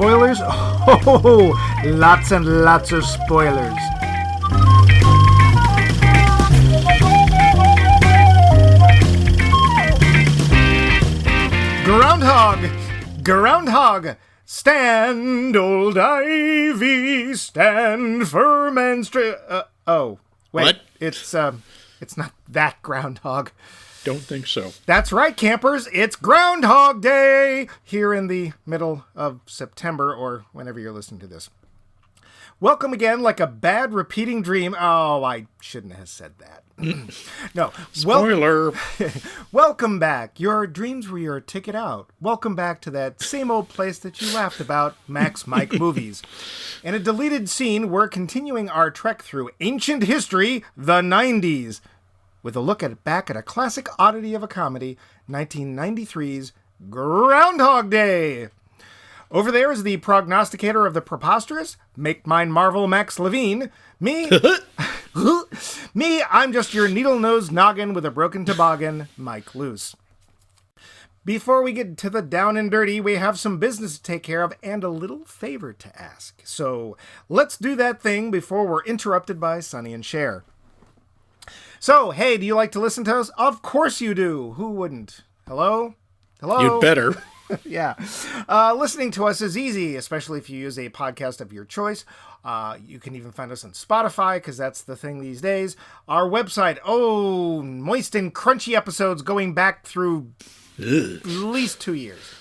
spoilers? Oh, lots and lots of spoilers. Groundhog, stand, old ivy, stand firm and straight. Oh, wait, what? It's not that Groundhog. Don't think so. That's right, campers. It's Groundhog Day here in the middle of September, or whenever you're listening to this. Welcome again, like a bad repeating dream. Oh, I shouldn't have said that. No. Spoiler. Welcome back. Your dreams were your ticket out. Welcome back to that same old place that you laughed about, Max Mike Movies. In a deleted scene, we're continuing our trek through ancient history, the 90s. With a look back at a classic oddity of a comedy, 1993's Groundhog Day. Over there is the prognosticator of the preposterous, Make Mine Marvel Max Levine. Me, I'm just your needle-nosed noggin with a broken toboggan, Mike Luce. Before we get to the down and dirty, we have some business to take care of and a little favor to ask. So let's do that thing before we're interrupted by Sonny and Cher. So, hey, do you like to listen to us? Of course you do. Who wouldn't? Hello? You'd better. Yeah. Listening to us is easy, especially if you use a podcast of your choice. You can even find us on Spotify, because that's the thing these days. Our website, moist and crunchy episodes going back through at least 2 years.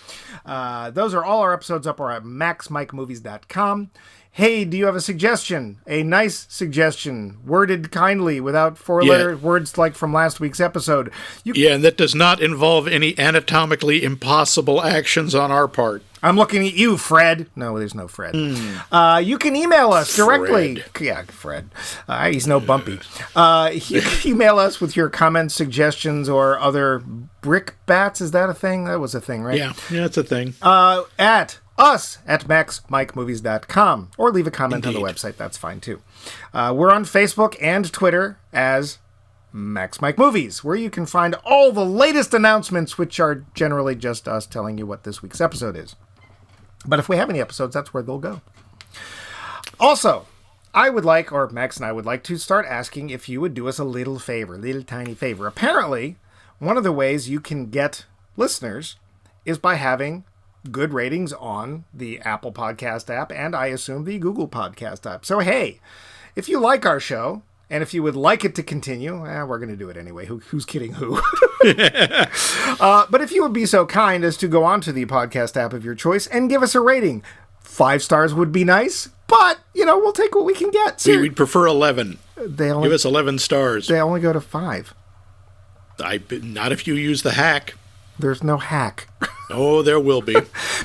Those are all our episodes up at maxmikemovies.com. Hey, do you have a suggestion? A nice suggestion, worded kindly, without four-letter words like from last week's episode. And that does not involve any anatomically impossible actions on our part. I'm looking at you, Fred. No, there's no Fred. You can email us directly. Fred. Yeah, Fred. He's no Bumpy. You can email us with your comments, suggestions, or other brickbats. Is that a thing? That was a thing, right? Yeah, it's a thing. At us at maxmikemovies.com, or leave a comment on the website. That's fine too. We're on Facebook and Twitter as Max Mike Movies, where you can find all the latest announcements, which are generally just us telling you what this week's episode is. But if we have any episodes, that's where they'll go. Also, I would like, or Max and I would like to start asking if you would do us a little favor, little tiny favor. Apparently, one of the ways you can get listeners is by having good ratings on the Apple Podcast app, and I assume the Google Podcast app. So, hey, if you like our show, and if you would like it to continue, we're going to do it anyway. Who's kidding who? But if you would be so kind as to go onto the podcast app of your choice and give us a rating. 5 stars would be nice, but, we'll take what we can get. We'd prefer 11. Give us 11 stars. They only go to 5. Not if you use the hack. There's no hack. Oh, there will be.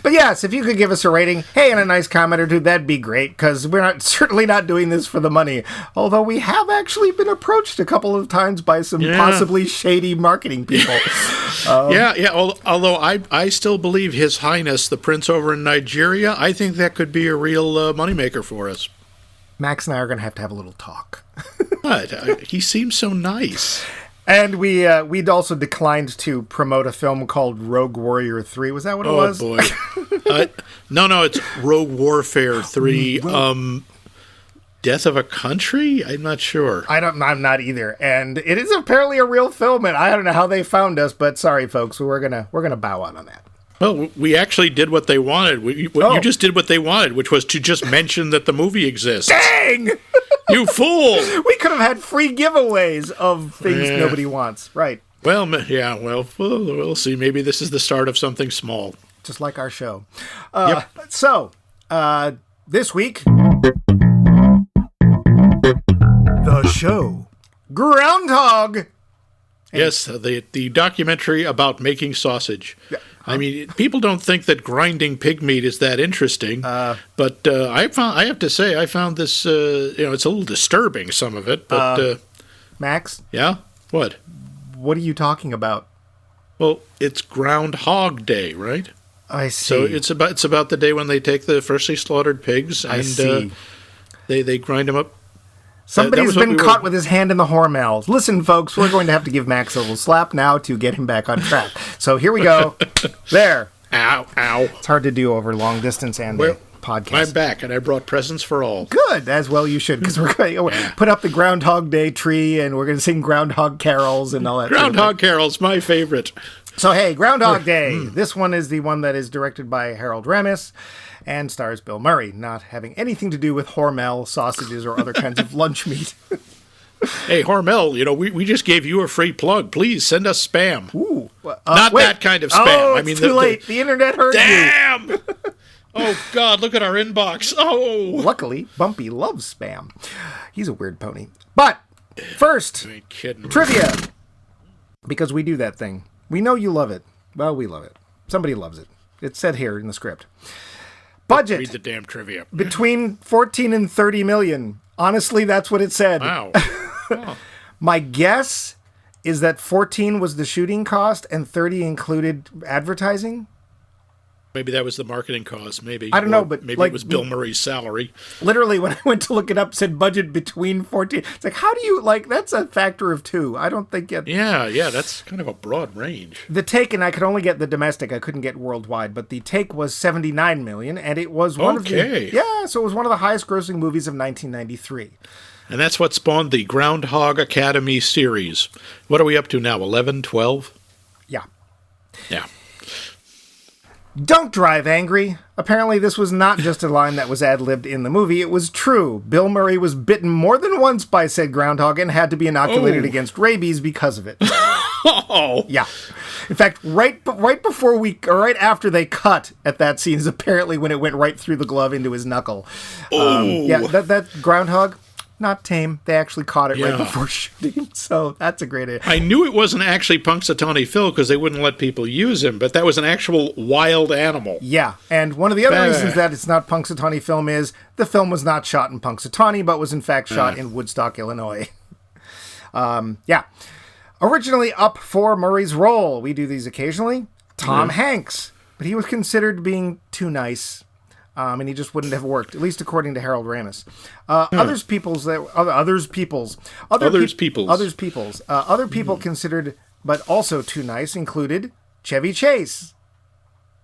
But yes, if you could give us a rating, hey, and a nice comment or two, that'd be great, because we're certainly not doing this for the money. Although we have actually been approached a couple of times by some possibly shady marketing people. Although I still believe His Highness, the Prince over in Nigeria, I think that could be a real moneymaker for us. Max and I are going to have a little talk. He seems so nice. And we'd also declined to promote a film called Rogue Warrior 3. Was that what it was? Oh, boy. No, it's Rogue Warfare 3. Death of a Country? I'm not sure. I'm not either. And it is apparently a real film, and I don't know how they found us, but sorry, folks, we're gonna bow out on that. Well, we actually did what they wanted. You just did what they wanted, which was to just mention that the movie exists. Dang! You fool! We could have had free giveaways of things nobody wants. Right. Well, we'll see. Maybe this is the start of something small. Just like our show. Yep. So, this week, the show, Groundhog. Yes, the documentary about making sausage. Yeah. I mean, people don't think that grinding pig meat is that interesting, but I have to say I found this. It's a little disturbing, some of it. But Max, yeah, what? What are you talking about? Well, it's Groundhog Day, right? I see. So it's about the day when they take the freshly slaughtered pigs and they grind them up. Somebody's been caught with his hand in the Hormel. Listen, folks, we're going to have to give Max a little slap now to get him back on track. So here we go. There. Ow. It's hard to do over long distance and podcast. I'm back, and I brought presents for all. Good, as well you should, because we're going to put up the Groundhog Day tree, and we're going to sing Groundhog carols and all that. Groundhog carols, my favorite. So, hey, Groundhog Day. This one is the one that is directed by Harold Ramis and stars Bill Murray, not having anything to do with Hormel, sausages, or other kinds of lunch meat. Hey, Hormel, we just gave you a free plug. Please send us spam. Ooh. Not that kind of spam. Oh, it's too late. The internet heard you. Damn! Oh, God, look at our inbox. Oh! Luckily, Bumpy loves spam. He's a weird pony. But first, You ain't kidding. trivia. Because we do that thing. We know you love it. Well, we love it. Somebody loves it. It's said here in the script. Budget. Read the damn trivia. Between 14 and 30 million. Honestly, that's what it said. Wow. Oh. My guess is that 14 was the shooting cost and 30 included advertising. Maybe that was the marketing cost. Maybe. I don't know, but maybe it was Bill Murray's salary. Literally, when I went to look it up, it said budget between 14. It's like, how do you, that's a factor of 2. I don't think it... Yeah, that's kind of a broad range. The take, and I could only get the domestic, I couldn't get worldwide, but the take was 79 million, and it was one of the... Yeah, so it was one of the highest grossing movies of 1993. And that's what spawned the Groundhog Academy series. What are we up to now, 11, 12? Yeah. Yeah. Don't drive angry. Apparently, this was not just a line that was ad-libbed in the movie. It was true. Bill Murray was bitten more than once by said groundhog and had to be inoculated against rabies because of it. Oh. Yeah. In fact, right after they cut at that scene is apparently when it went right through the glove into his knuckle. Yeah, that groundhog... Not tame. They actually caught it right before shooting, so that's a great idea. I knew it wasn't actually Punxsutawney Phil because they wouldn't let people use him, but that was an actual wild animal. Yeah, and one of the other reasons that it's not Punxsutawney film is the film was not shot in Punxsutawney, but was in fact shot in Woodstock, Illinois. Yeah. Originally up for Murray's role, we do these occasionally, Tom Hanks, but he was considered being too nice. And he just wouldn't have worked, at least according to Harold Ramis. Other people considered, but also too nice, included Chevy Chase,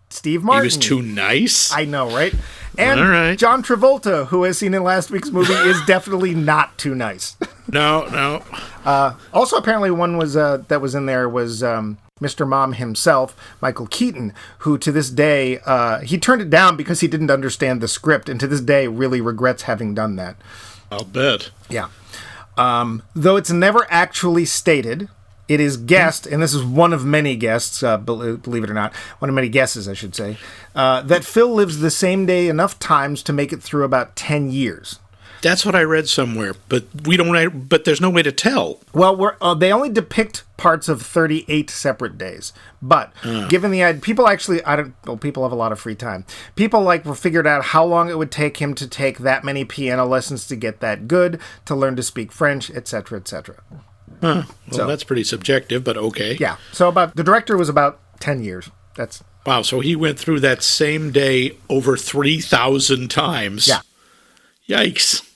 Steve Martin. He was too nice? I know, right? And John Travolta, who, as seen in last week's movie, is definitely not too nice. No. Also, apparently, one was that was in there was Mr. Mom himself, Michael Keaton, who to this day, he turned it down because he didn't understand the script, and to this day really regrets having done that. I'll bet. Yeah. Though it's never actually stated, it is guessed, and this is one of many guests, believe it or not, one of many guesses, I should say, that Phil lives the same day enough times to make it through about 10 years. That's what I read somewhere, but But there's no way to tell. Well, they only depict parts of 38 separate days. But given the idea, people have a lot of free time. People figured out how long it would take him to take that many piano lessons to get that good, to learn to speak French, etc., etc. Well, that's pretty subjective, but okay. Yeah. So the director was about 10 years. Wow. So he went through that same day over 3,000 times. Yeah. Yikes.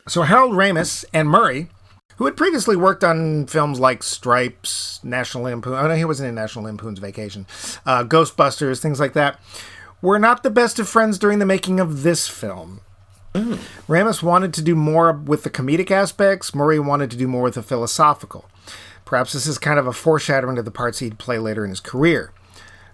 So Harold Ramis and Murray, who had previously worked on films like Stripes, National Lampoon, oh no, he wasn't in National Lampoon's Vacation, Ghostbusters, things like that, were not the best of friends during the making of this film. Oh. Ramis wanted to do more with the comedic aspects, Murray wanted to do more with the philosophical. Perhaps this is kind of a foreshadowing of the parts he'd play later in his career.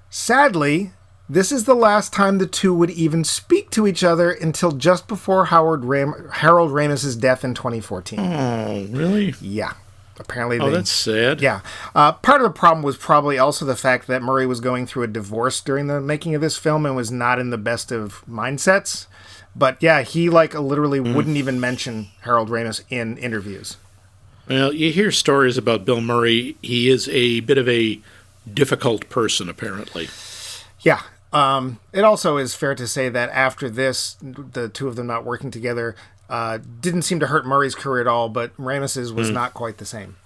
Sadly, this is the last time the two would even speak to each other until just before Harold Ramis' death in 2014. Oh, really? Yeah. Apparently that's sad. Yeah. Part of the problem was probably also the fact that Murray was going through a divorce during the making of this film and was not in the best of mindsets. But yeah, he literally wouldn't even mention Harold Ramis in interviews. Well, you hear stories about Bill Murray. He is a bit of a difficult person, apparently. Yeah. It also is fair to say that after this, the two of them not working together didn't seem to hurt Murray's career at all, but Ramis's was not quite the same.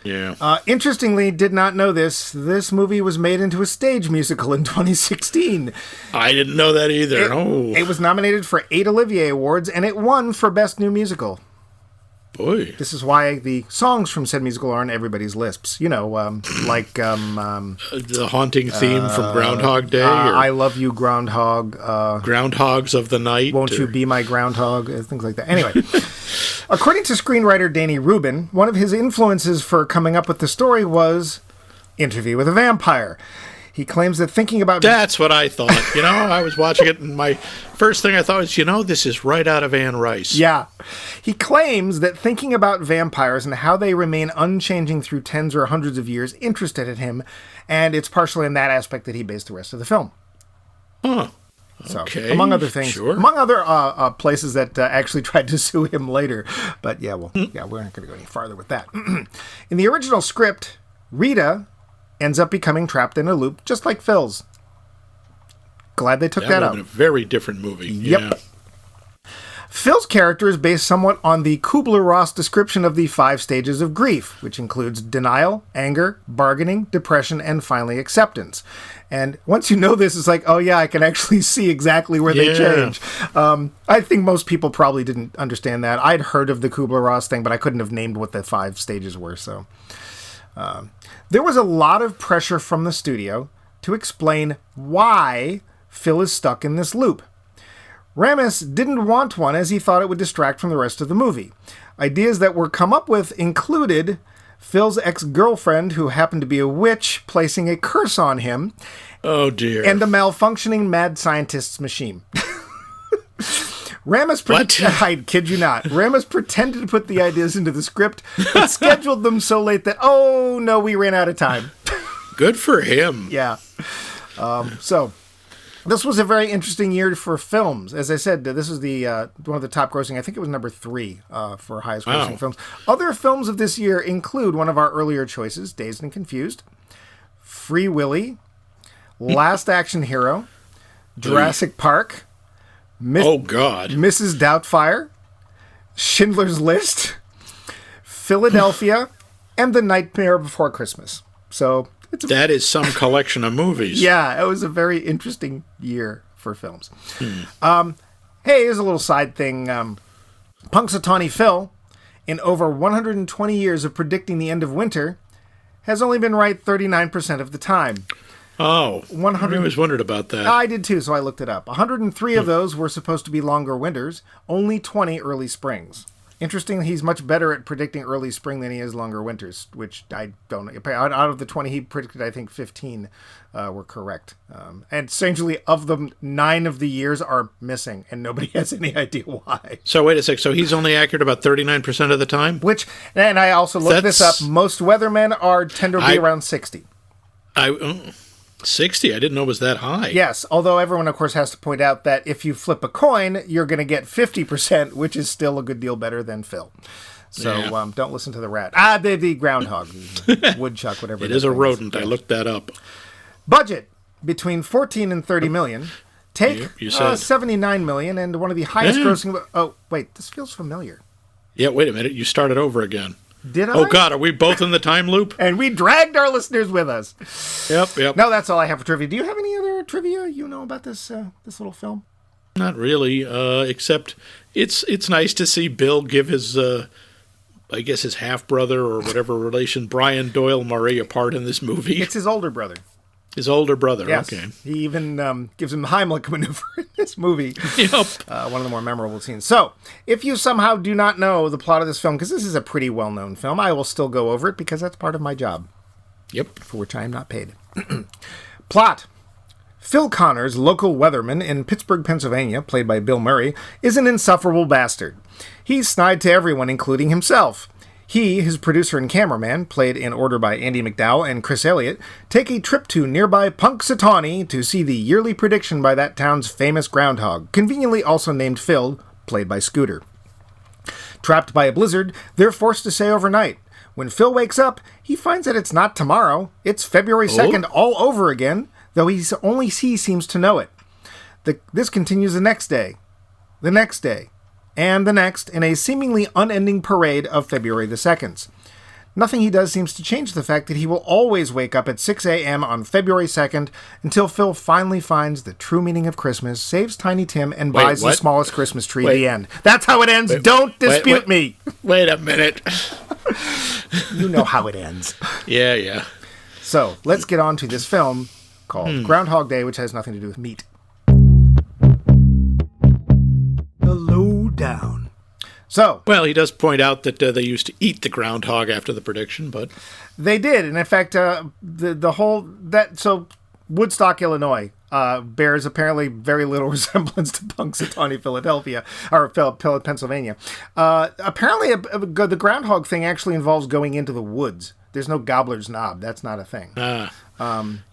Yeah. Interestingly, did not know this movie was made into a stage musical in 2016. I didn't know that either. It was nominated for 8 Olivier Awards, and it won for Best New Musical. Boy. This is why the songs from said musical are on everybody's lips. You know, like... the haunting theme from Groundhog Day? I Love You, Groundhog. Groundhogs of the Night? Won't You Be My Groundhog? Things like that. Anyway, according to screenwriter Danny Rubin, one of his influences for coming up with the story was Interview with a Vampire. He claims that thinking about... That's what I thought. I was watching it, and my first thing I thought was, this is right out of Anne Rice. Yeah. He claims that thinking about vampires and how they remain unchanging through tens or hundreds of years interested in him, and it's partially in that aspect that he based the rest of the film. Huh. Okay. So, among other things, sure. Among other places that actually tried to sue him later. But we're not going to go any farther with that. In the original script, Rita ends up becoming trapped in a loop, just like Phil's. Glad they took that out. Been a very different movie. Yep. Yeah. Phil's character is based somewhat on the Kubler-Ross description of the 5 stages of grief, which includes denial, anger, bargaining, depression, and finally acceptance. And once you know this, it's like, oh yeah, I can actually see exactly where they change. I think most people probably didn't understand that. I'd heard of the Kubler-Ross thing, but I couldn't have named what the 5 stages were, so... there was a lot of pressure from the studio to explain why Phil is stuck in this loop. Ramis didn't want one as he thought it would distract from the rest of the movie. Ideas that were come up with included Phil's ex-girlfriend, who happened to be a witch, placing a curse on him. Oh, dear. And a malfunctioning mad scientist's machine. Ramis, I kid you not, Ramis pretended to put the ideas into the script, but scheduled them so late that, oh no, we ran out of time. Good for him. Yeah. So, this was a very interesting year for films. As I said, this was the one of the top grossing, I think it was number 3 for highest grossing films. Other films of this year include one of our earlier choices, Dazed and Confused, Free Willy, Last Action Hero, Jurassic Park, Mrs. Doubtfire, Schindler's List, Philadelphia, and The Nightmare Before Christmas. So that is some collection of movies. Yeah, it was a very interesting year for films. Hey, here's a little side thing. Punxsutawney Phil, in over 120 years of predicting the end of winter, has only been right 39% of the time. Oh, I always wondered about that. I did too, so I looked it up. 103 of those were supposed to be longer winters, only 20 early springs. Interesting, he's much better at predicting early spring than he is longer winters, which I don't know. Out of the 20 he predicted, I think 15 were correct. And strangely, of them, 9 of the years are missing, and nobody has any idea why. So wait a sec, so he's only accurate about 39% of the time? And I also looked this up, most weathermen tend to be around 60. 60? I didn't know it was that high. Yes, although everyone, of course, has to point out that if you flip a coin, you're going to get 50%, which is still a good deal better than Phil. So don't listen to the rat. The groundhog, woodchuck, whatever. It is a rodent. I looked that up. Budget, between 14 and 30 million. Take you said 79 million, and one of the highest grossing... Oh, wait, this feels familiar. Yeah, wait a minute. You started over again. Did I? Oh, God, are we both in the time loop? And we dragged our listeners with us. Yep. No, that's all I have for trivia. Do you have any other trivia you know about this little film? Not really, except it's nice to see Bill give his, I guess his half-brother or whatever relation, Brian Doyle Murray, a part in this movie. It's his older brother. His older brother, yes. Okay. He even gives him the Heimlich maneuver in this movie. Yep. One of the more memorable scenes. So, if you somehow do not know the plot of this film, because this is a pretty well-known film, I will still go over it because that's part of my job. Yep. For which I am not paid. Plot. Phil Connors, local weatherman in Pittsburgh, Pennsylvania, played by Bill Murray, is an insufferable bastard. He's snide to everyone, including himself. He, his producer and cameraman, played in order by Andie McDowell and Chris Elliott, take a trip to nearby Punxsutawney to see the yearly prediction by that town's famous groundhog, conveniently also named Phil, played by Scooter. Trapped by a blizzard, they're forced to stay overnight. When Phil wakes up, he finds that it's not tomorrow, it's February 2nd all over again, though only he seems to know it. This continues the next day, and the next, in a seemingly unending parade of February the 2nds. Nothing he does seems to change the fact that he will always wake up at 6 a.m. on February 2nd until Phil finally finds the true meaning of Christmas, saves Tiny Tim, and buys the smallest Christmas tree. The end. That's how it ends. Don't dispute me. Wait a minute. You know how it ends. Yeah. So, let's get on to this film called Groundhog Day, which has nothing to do with meat. The Lowdown. So, well, he does point out that they used to eat the groundhog after the prediction, but they did, and in fact, Woodstock, Illinois, bears apparently very little resemblance to Punxsutawney, Philadelphia, or Pennsylvania. Apparently, the groundhog thing actually involves going into the woods. There's no Gobbler's Knob. That's not a thing.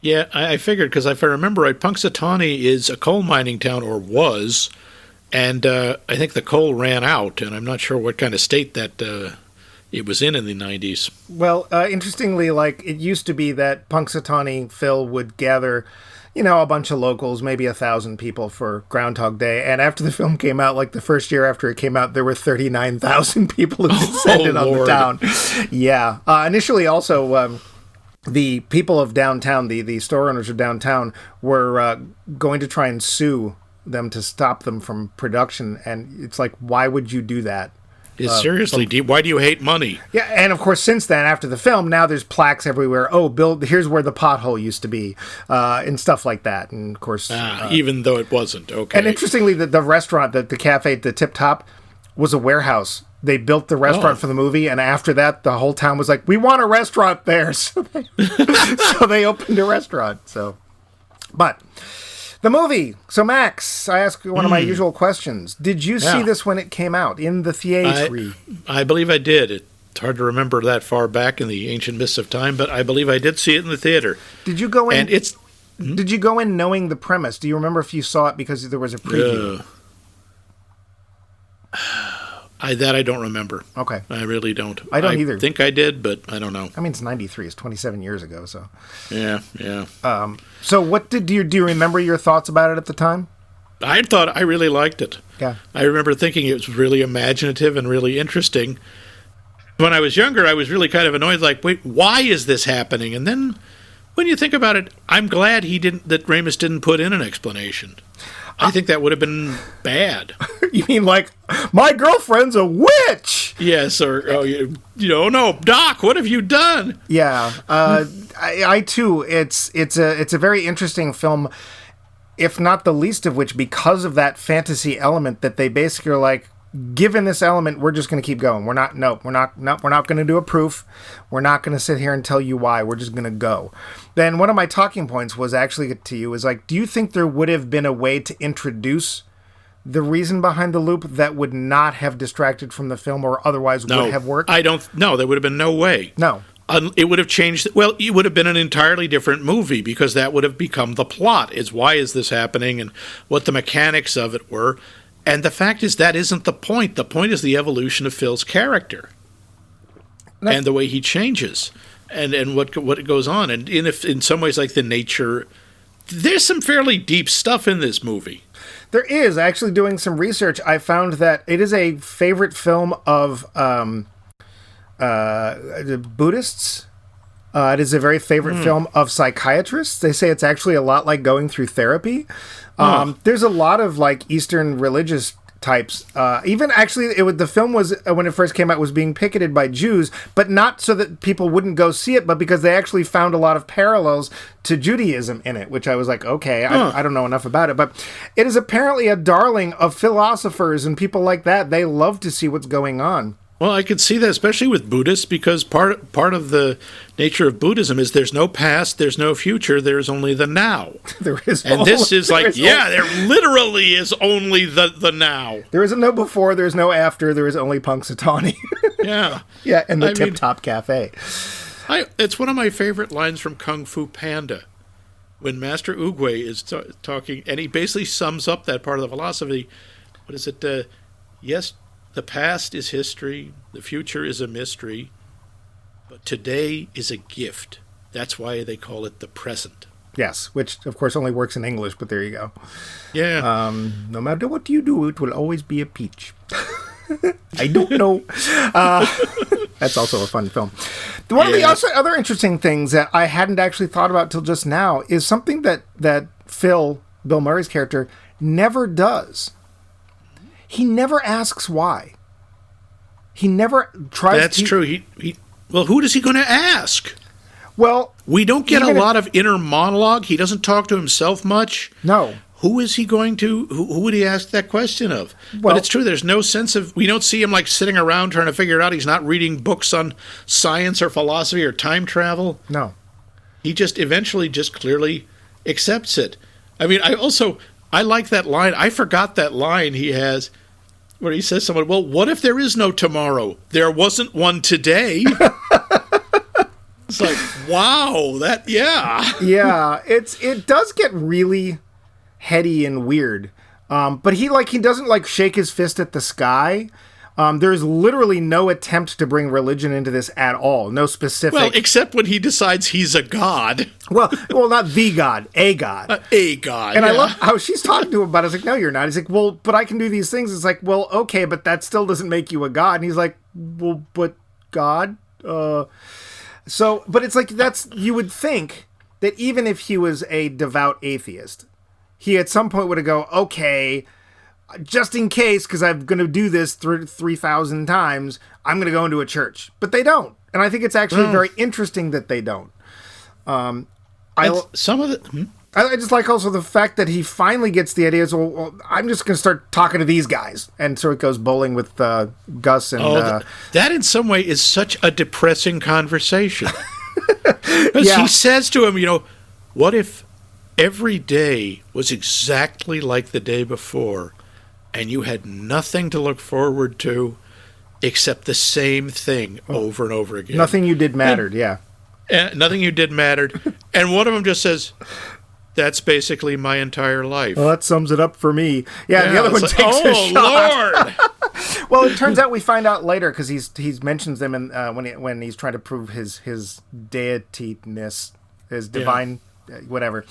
Yeah, I figured, because if I remember right, Punxsutawney is a coal mining town, or was. And I think the coal ran out, and I'm not sure what kind of state that it was in the 90s. Well, interestingly, it used to be that Punxsutawney Phil would gather, a bunch of locals, maybe 1,000 people for Groundhog Day. And after the film came out, the first year after it came out, there were 39,000 people who descended on the town. Yeah. Initially, also, the people of downtown, the store owners of downtown, were going to try and sue them to stop them from production, and it's why would you do that? Seriously, why do you hate money? Yeah, and of course, since then, after the film, now there's plaques everywhere. Oh, here's where the pothole used to be, and stuff like that. And of course, even though it wasn't, okay. And interestingly, the restaurant, the cafe, the Tip Top, was a warehouse. They built the restaurant for the movie, and after that, the whole town was like, "We want a restaurant there," so they opened a restaurant. But. The movie. So, Max, I ask one of my usual questions. Did you see this when it came out in the theatre? I believe I did. It's hard to remember that far back in the ancient mists of time, but I believe I did see it in the theater. Did you go in? Did you go in knowing the premise? Do you remember if you saw it because there was a preview? That I don't remember. Okay. I really don't. I don't either. I think I did, but I don't know. I mean, it's 93. It's 27 years ago, so. Yeah. So what do you remember your thoughts about it at the time? I thought I really liked it. Yeah. I remember thinking it was really imaginative and really interesting. When I was younger, I was really kind of annoyed, wait, why is this happening? And then when you think about it, I'm glad that Ramis didn't put in an explanation. I think that would have been bad. You mean my girlfriend's a witch? Yes, or no, Doc, what have you done? Yeah, I too. It's a very interesting film, if not the least of which, because of that fantasy element that they basically are given this element, we're just going to keep going. We're not going to do a proof. We're not going to sit here and tell you why. We're just going to go. Then one of my talking points was actually to you is do you think there would have been a way to introduce the reason behind the loop that would not have distracted from the film or otherwise would have worked? No, there would have been no way. No. It would have changed. Well, it would have been an entirely different movie because that would have become the plot. Is why is this happening and what the mechanics of it were. And the fact is that isn't the point. The point is the evolution of Phil's character and the way he changes and what goes on. And in some ways, the nature, there's some fairly deep stuff in this movie. There is. Actually, doing some research, I found that it is a favorite film of Buddhists. It is a very favorite film of psychiatrists. They say it's actually a lot like going through therapy. There's a lot of Eastern religious types. Even actually, the film was when it first came out was being picketed by Jews, but not so that people wouldn't go see it, but because they actually found a lot of parallels to Judaism in it, which I was okay, I don't know enough about it, but it is apparently a darling of philosophers and people like that. They love to see what's going on. Well, I could see that, especially with Buddhists, because part of the nature of Buddhism is there's no past, there's no future, there's only the now. There is, and this is there literally is only the now. There is no before, there's no after, there is only Punxsutawney. Yeah, yeah, and the Tip Top Cafe. It's one of my favorite lines from Kung Fu Panda, when Master Oogway is talking, and he basically sums up that part of the philosophy. What is it? Yes. The past is history, the future is a mystery, but today is a gift. That's why they call it the present. Yes, which of course only works in English, but there you go. Yeah. No matter what you do, it will always be a peach. I don't know. That's also a fun film. One of the other interesting things that I hadn't actually thought about till just now is something that Phil, Bill Murray's character, never does. He never asks why. He never tries. That's true. Well, who is he going to ask? Well, we don't get a lot of inner monologue. He doesn't talk to himself much. No. Who is he going to? Who would he ask that question of? Well, but it's true. There's no sense of. We don't see him like sitting around trying to figure it out. He's not reading books on science or philosophy or time travel. No. He just eventually just clearly accepts it. I mean, I like that line. I forgot that line he has where he says someone, well, what if there is no tomorrow? There wasn't one today. It's like, wow, Yeah, it does get really heady and weird. But he doesn't like shake his fist at the sky. There's literally no attempt to bring religion into this at all. No specific. Well, except when he decides he's a god. Well, not the god, a god. A god. And I love how she's talking to him about it. I was like, no, you're not. He's like, well, but I can do these things. It's like, well, okay, but that still doesn't make you a god. And he's like, well, but God? So, but it's like, you would think that even if he was a devout atheist, he at some point would go, okay, just in case, because I'm going to do this 3,000 times, I'm going to go into a church. But they don't. And I think it's actually very interesting that they don't. I just like also the fact that he finally gets the idea, well, I'm just going to start talking to these guys. And so it goes bowling with Gus and... that in some way is such a depressing conversation. Because he says to him, what if every day was exactly like the day before, and you had nothing to look forward to except the same thing over and over again? Nothing you did mattered, nothing you did mattered. And one of them just says, that's basically my entire life. Well, that sums it up for me. Yeah, the other one takes a shot. Lord! Well, it turns out we find out later, because he mentions them in, when he's trying to prove his deity-ness, his divine... whatever,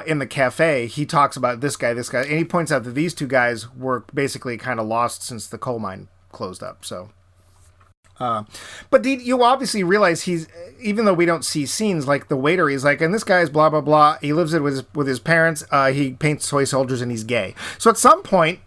in the cafe, he talks about this guy, and he points out that these two guys were basically kind of lost since the coal mine closed up. So, but you obviously realize even though we don't see scenes, like the waiter, he's like, and this guy's blah blah blah. He lives it with his parents. He paints toy soldiers, and he's gay. So at some point,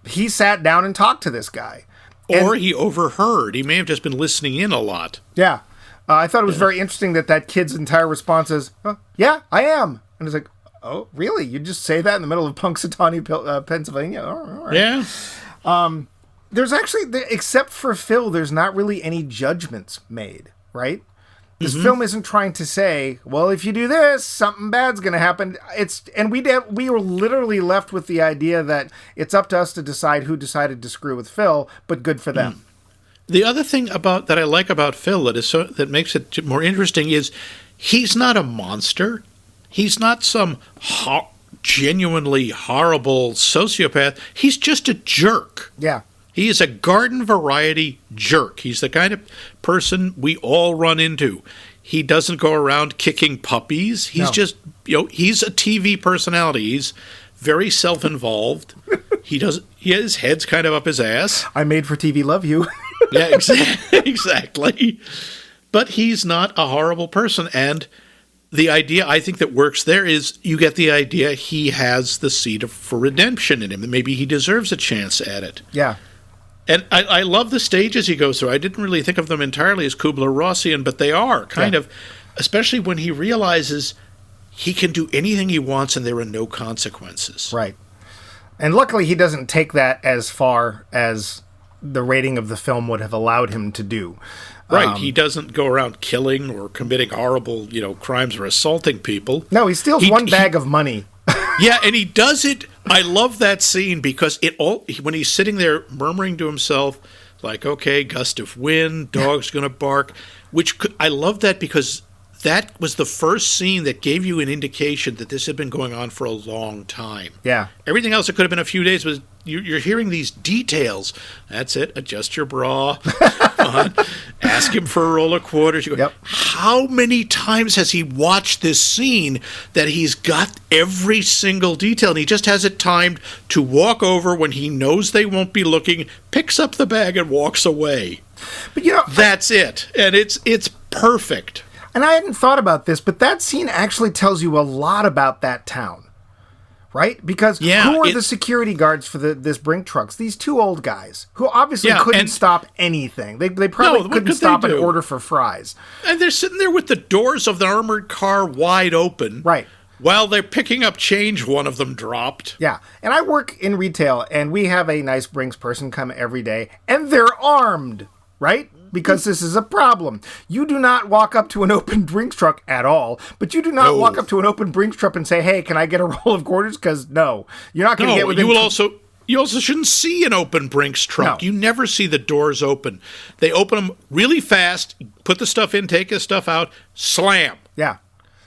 he sat down and talked to this guy, or he overheard. He may have just been listening in a lot. Yeah. I thought it was very interesting that kid's entire response is, yeah, I am. And it's like, oh, really? You just say that in the middle of Punxsutawney, Pennsylvania? All right. Yeah. There's actually, except for Phil, there's not really any judgments made, right? This film isn't trying to say, well, if you do this, something bad's going to happen. We were literally left with the idea that it's up to us to decide who decided to screw with Phil, but good for them. The other thing that I like about Phil that makes it more interesting is he's not a monster. He's not some genuinely horrible sociopath. He's just a jerk. Yeah. He is a garden variety jerk. He's the kind of person we all run into. He doesn't go around kicking puppies. He's just, he's a TV personality. He's very self-involved. His head's kind of up his ass. I made for TV, love you. Yeah, exactly. But he's not a horrible person. And the idea I think that works there is you get the idea he has the seed for redemption in him, and maybe he deserves a chance at it. Yeah. And I love the stages he goes through. I didn't really think of them entirely as Kubler-Rossian, but they are kind of, especially when he realizes he can do anything he wants and there are no consequences. Right. And luckily he doesn't take that as far as the rating of the film would have allowed him to do. Right. He doesn't go around killing or committing horrible, crimes or assaulting people. No, he steals one bag of money. Yeah, and he does it. I love that scene because when he's sitting there murmuring to himself, like, okay, gust of wind, dog's going to bark, I love that because that was the first scene that gave you an indication that this had been going on for a long time. Yeah. Everything else, it could have been a few days, was you're hearing these details. That's it. Adjust your bra. Ask him for a roll of quarters. You go, how many times has he watched this scene that he's got every single detail, and he just has it timed to walk over when he knows they won't be looking, picks up the bag and walks away. But, you know... That's it. And it's perfect. And I hadn't thought about this, but that scene actually tells you a lot about that town. Right? Because who are the security guards for this Brink trucks? These two old guys who obviously couldn't stop anything. They probably couldn't stop an order for fries. And they're sitting there with the doors of the armored car wide open. Right. While they're picking up change, one of them dropped. Yeah. And I work in retail, and we have a nice Brinks person come every day, and they're armed. Right? Because this is a problem. You do not walk up to an open Brinks truck at all, but you do not walk up to an open Brinks truck and say, hey, can I get a roll of quarters? Because no, you're not going to get within... You also shouldn't see an open Brinks truck. No. You never see the doors open. They open them really fast, put the stuff in, take the stuff out, slam. Yeah.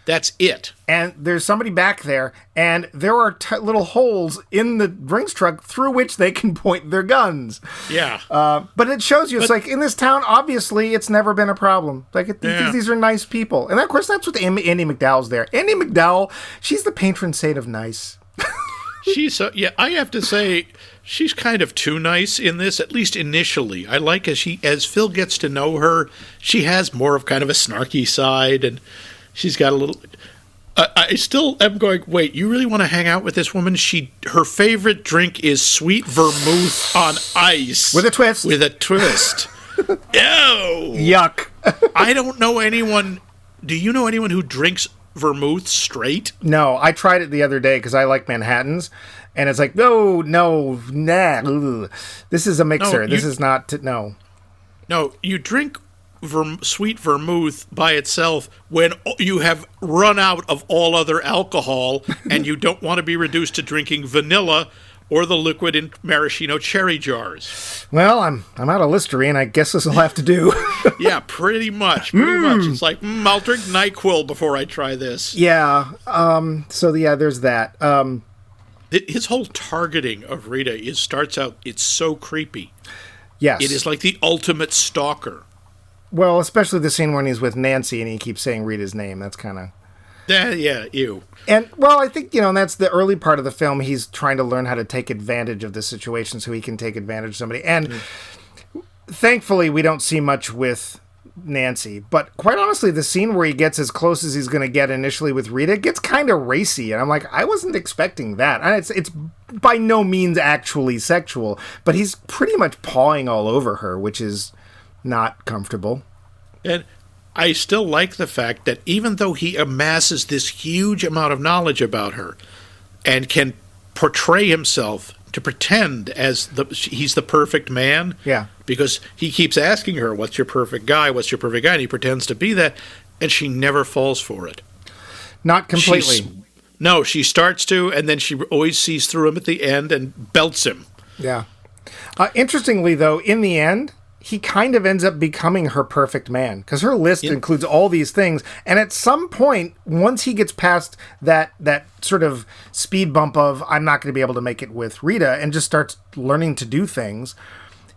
That's it. And there's somebody back there, and there are little holes in the Brinks truck through which they can point their guns. Yeah. But it shows you, it's like, in this town, obviously, it's never been a problem. Like, these are nice people. And, of course, that's what Andie McDowell's there. Andie McDowell, she's the patron saint of nice. I have to say, she's kind of too nice in this, at least initially. I like as Phil gets to know her, she has more of kind of a snarky side, and... She's got a little... I still am going, wait, you really want to hang out with this woman? Her favorite drink is sweet vermouth on ice. With a twist. With a twist. Ew. Yuck. I don't know anyone... Do you know anyone who drinks vermouth straight? No, I tried it the other day because I like Manhattans. And it's like, no, nah. Ugh. This is a mixer. This is not... No. No, you drink... sweet vermouth by itself when you have run out of all other alcohol and you don't want to be reduced to drinking vanilla or the liquid in maraschino cherry jars. Well, I'm out of Listerine. I guess this will have to do. Yeah, pretty much. It's like, I'll drink NyQuil before I try this. Yeah. There's that. His whole targeting of Rita starts out, it's so creepy. Yes. It is like the ultimate stalker. Well, especially the scene when he's with Nancy and he keeps saying Rita's name. That's kind of... Yeah, ew. And, well, I think, that's the early part of the film. He's trying to learn how to take advantage of the situation so he can take advantage of somebody. And thankfully, we don't see much with Nancy. But quite honestly, the scene where he gets as close as he's going to get initially with Rita gets kind of racy. And I'm like, I wasn't expecting that. And it's by no means actually sexual. But he's pretty much pawing all over her, which is... not comfortable. And I still like the fact that even though he amasses this huge amount of knowledge about her and can portray himself to pretend as he's the perfect man, because he keeps asking her, what's your perfect guy, and he pretends to be that, and she never falls for it. Not completely. No, she starts to, and then she always sees through him at the end and belts him. Yeah. Interestingly, though, in the end, he kind of ends up becoming her perfect man because her list includes all these things. And at some point, once he gets past that sort of speed bump of I'm not going to be able to make it with Rita and just starts learning to do things,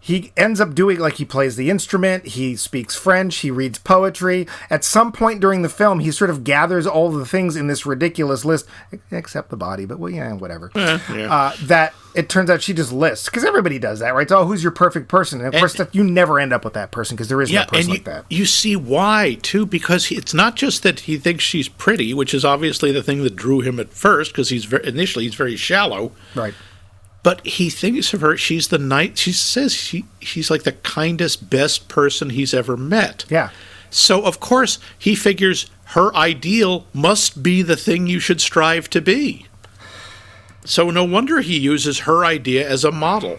he ends up doing, like, he plays the instrument, he speaks French, he reads poetry. At some point during the film, he sort of gathers all the things in this ridiculous list, except the body, but whatever. That it turns out she just lists, because everybody does that, right? So, who's your perfect person? And of course, you never end up with that person, because there is no person like that. You see why, too, because it's not just that he thinks she's pretty, which is obviously the thing that drew him at first, because initially he's very shallow. Right. But he thinks of her, she says she's like the kindest, best person he's ever met. Yeah. So, of course, he figures her ideal must be the thing you should strive to be. So no wonder he uses her idea as a model.